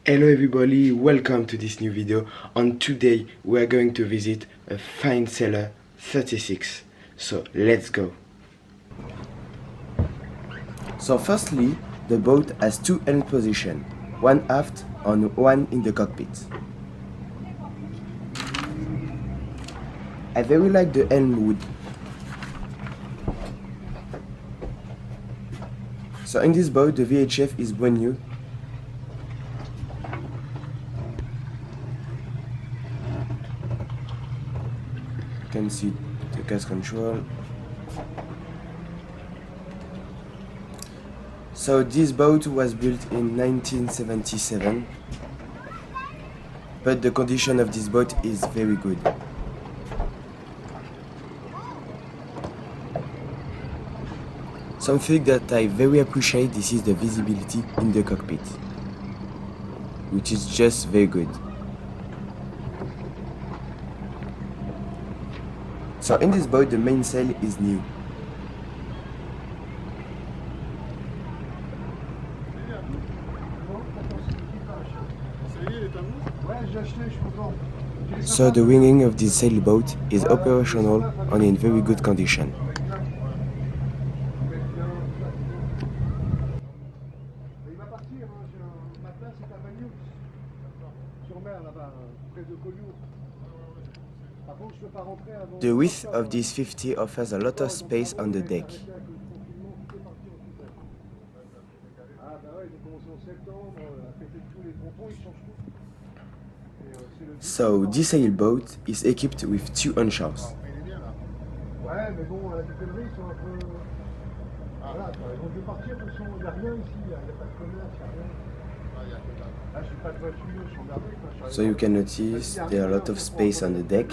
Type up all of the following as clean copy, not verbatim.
Hello everybody, welcome to this new video, and today we are going to visit a Finnsailer 36. So let's go. So firstly, the boat has two end positions, one aft and one in the cockpit. I very like the end wood. So in this boat the VHF is brand new. You can see the gas control. So this boat was built in 1977, but the condition of this boat is very good. Something that I very appreciate, this is the visibility in the cockpit, which is just very good. So in this boat the mainsail is new. So the rigging of this sailboat is operational and in very good condition. The width of this 50 offers a lot of space on the deck. So this sailboat is equipped with two onshores. So you can notice there are a lot of space on the deck.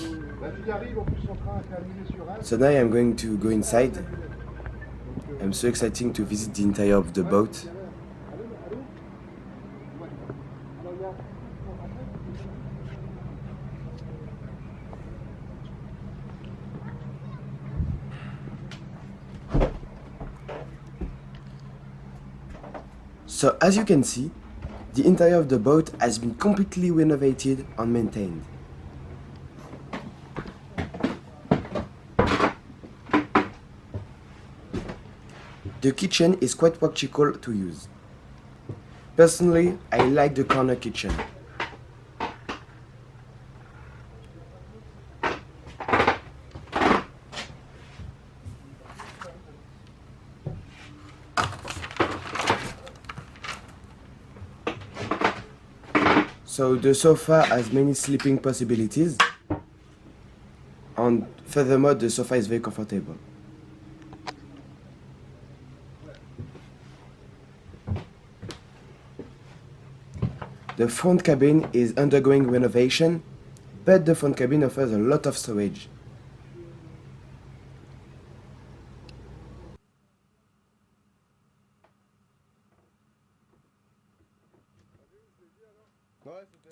So now I'm going to go inside. I'm so excited to visit the interior of the boat. So as you can see, the interior of the boat has been completely renovated and maintained. The kitchen is quite practical to use. Personally, I like the corner kitchen. So the sofa has many sleeping possibilities, and furthermore the sofa is very comfortable. The front cabin is undergoing renovation, but the front cabin offers a lot of storage.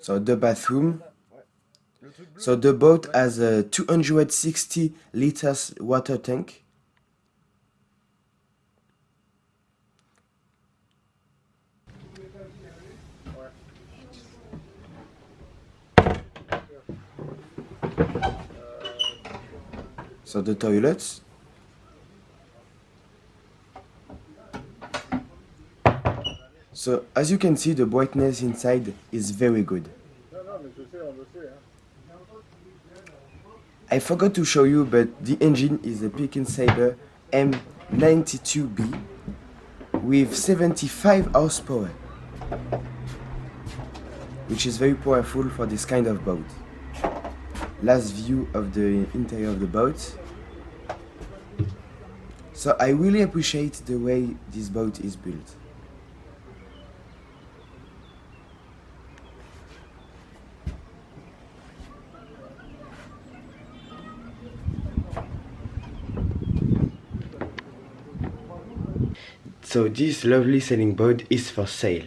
So the bathroom. So the boat has a 260 liters water tank. So the toilets. So as you can see, the brightness inside is very good. I forgot to show you, but the engine is a Finnsailer M92B with 75 horsepower, which is very powerful for this kind of boat. Last view of the interior of the boat. So I really appreciate the way this boat is built. So this lovely sailing boat is for sale.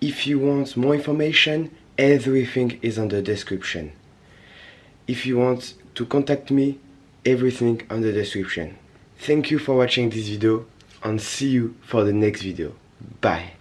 If you want more information, everything is on the description. If you want to contact me, everything on the description. Thank you for watching this video and see you for the next video. Bye.